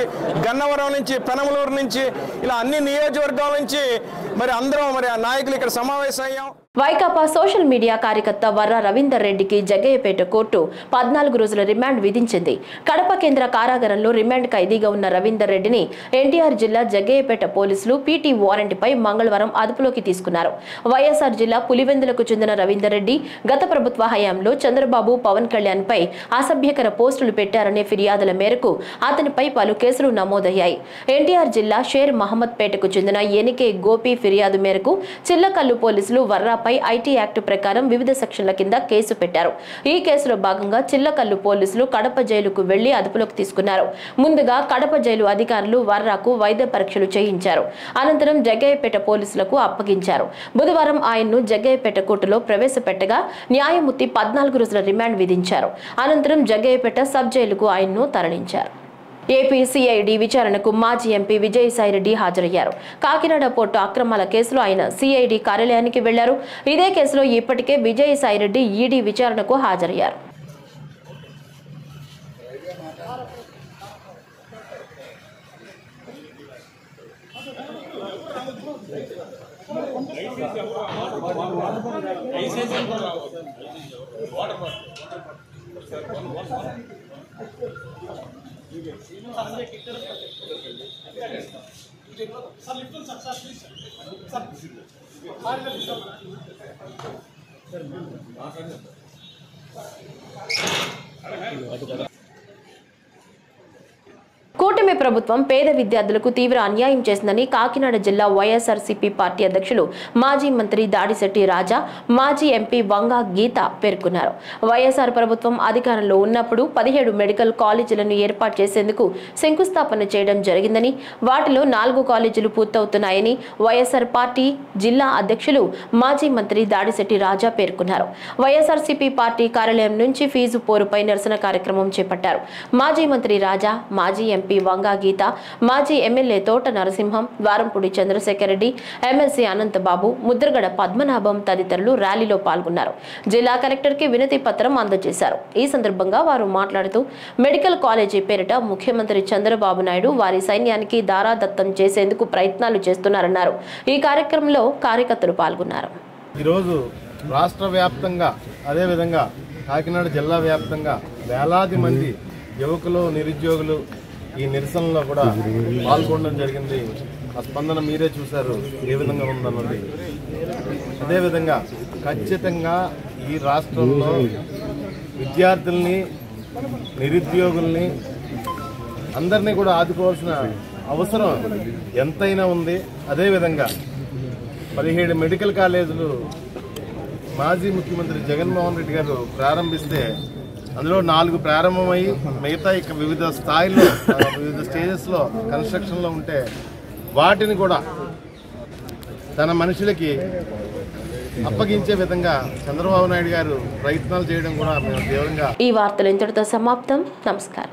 గన్నవరం నుంచి, పెనమలూరు నుంచి, ఇలా అన్ని నియోజకవర్గాల నుంచి మరి అందరం మరి ఆ నాయకులు ఇక్కడ సమావేశమయ్యాం. వైకాపా సోషల్ మీడియా కార్యకర్త వర్ర రవీందర్ రెడ్డికి జగ్గయ్యపేట కోర్టు 14 రోజుల రిమాండ్ విధించింది. కడప కేంద్ర కారాగారంలో రిమాండ్ ఖైదీగా ఉన్న రవీందర్ రెడ్డిని ఎన్టీఆర్ జిల్లా జగ్గయ్యపేట పోలీసులు పీటీ వారెంట్పై మంగళవారం అదుపులోకి తీసుకున్నారు. వైఎస్ఆర్ జిల్లా పులివెందులకు చెందిన రవీందర్ రెడ్డి గత ప్రభుత్వ హయాంలో చంద్రబాబు, పవన్ కళ్యాణ్ పై అసభ్యకర పోస్టులు పెట్టారనే ఫిర్యాదుల మేరకు అతనిపై పలు కేసులు నమోదయ్యాయి. ఎన్టీఆర్ జిల్లా షేర్ మహమ్మద్ పేటకు చెందిన ఎన్కే గోపి ఫిర్యాదు మేరకు చిల్లకల్లు పోలీసులు వర్రా ఐటీ యాక్ట్ ప్రకారం వివిధ సెక్షన్ల కింద కేసు పెట్టారు. ఈ కేసులో భాగంగా చిల్లకల్లు పోలీసులు కడప జైలుకు వెళ్లి అదుపులోకి తీసుకున్నారు. ముందుగా కడప జైలు అధికారులు వర్రాకు వైద్య పరీక్షలు చేయించారు. అనంతరం జగ్గయ్యపేట పోలీసులకు అప్పగించారు. బుధవారం ఆయన్ను జగ్గయ్యపేట కోర్టులో ప్రవేశపెట్టగా న్యాయమూర్తి 14 రోజుల రిమాండ్ విధించారు. అనంతరం జగ్గయ్యపేట సబ్ జైలుకు ఆయన్ను తరలించారు. ఏపీ సిఐడి విచారణకు మాజీ ఎంపీ విజయసాయిరెడ్డి హాజరయ్యారు. కాకినాడ పోర్టు అక్రమాల కేసులో ఆయన సిఐడి కార్యాలయానికి వెళ్లారు. ఇదే కేసులో ఇప్పటికే విజయసాయిరెడ్డి ఈడీ విచారణకు హాజరయ్యారు. కూటమి ప్రభుత్వం పేద విద్యార్థులకు తీవ్ర అన్యాయం చేసిందని కాకినాడ జిల్లా వైఎస్ఆర్సీపీ పార్టీ అధ్యక్షులు మాజీ మంత్రి దాడిశెట్టి రాజా, మాజీ ఎంపీ వంగా గీత పేర్కొన్నారు. వైఎస్ఆర్ ప్రభుత్వం అధికారంలో ఉన్నప్పుడు 17 మెడికల్ కాలేజీలను ఏర్పాటు చేసేందుకు శంకుస్థాపన చేయడం జరిగిందని, వాటిలో 4 కాలేజీలు పూర్తవుతున్నాయని వైఎస్ఆర్ పార్టీ జిల్లా అధ్యక్షులు మాజీ మంత్రి దాడిశెట్టి రాజా పేర్కొన్నారు. వైఎస్ఆర్సీపీ పార్టీ కార్యాలయం నుంచి ఫీజు పోరుపై నిరసన కార్యక్రమం చేపట్టారు. మాజీ మంత్రి రాజా, మాజీ ఎంపీ వంగా గీత, మాజీ ఎమ్మెల్యే తోట నరసింహం, ద్వారంపూడి చంద్రశేఖర్ రెడ్డి, ఎమ్మెల్సీ అనంతబాబు, ముద్రగడ పద్మనాభం తదితరులు ర్యాలీలో పాల్గొన్నారు. జిల్లా కలెక్టర్కి వినతి పత్రం అందజేశారు. ఈ సందర్భంగా వారు మాట్లాడుతూ మెడికల్ కాలేజీ పేరిట ముఖ్యమంత్రి చంద్రబాబు నాయుడు వారి సైన్యానికి దారాదత్తం చేసేందుకు ప్రయత్నాలు చేస్తున్నారన్నారు. ఈ కార్యక్రమంలో కార్యకర్తలు పాల్గొన్నారు. ఈరోజు రాష్ట్ర వ్యాప్తంగా అదేవిధంగా కాకినాడ జిల్లా వ్యాప్తంగా వేలాది మంది యువకులు, నిరుద్యోగులు ఈ నిరసనలో కూడా పాల్గొనడం జరిగింది. ఆ స్పందన మీరే చూశారు ఏ విధంగా ఉందన్నది. అదేవిధంగా ఖచ్చితంగా ఈ రాష్ట్రంలో విద్యార్థుల్ని, నిరుద్యోగుల్ని అందరినీ కూడా ఆదుకోవాల్సిన అవసరం ఎంతైనా ఉంది. అదేవిధంగా 17 మెడికల్ కాలేజీలు మాజీ ముఖ్యమంత్రి జగన్మోహన్ రెడ్డి గారు ప్రారంభిస్తే అందులో 4 ప్రారంభమయ్యి మిగతా ఇక వివిధ స్థాయిల్లో, వివిధ స్టేజెస్లో కన్స్ట్రక్షన్లో ఉంటే వాటిని కూడా తన మనుషులకి అప్పగించే విధంగా చంద్రబాబు నాయుడు గారు ప్రయత్నాలు చేయడం కూడా మేము తీవ్రంగా. ఈ వార్తలు ఇంతటితో సమాప్తం. నమస్కారం.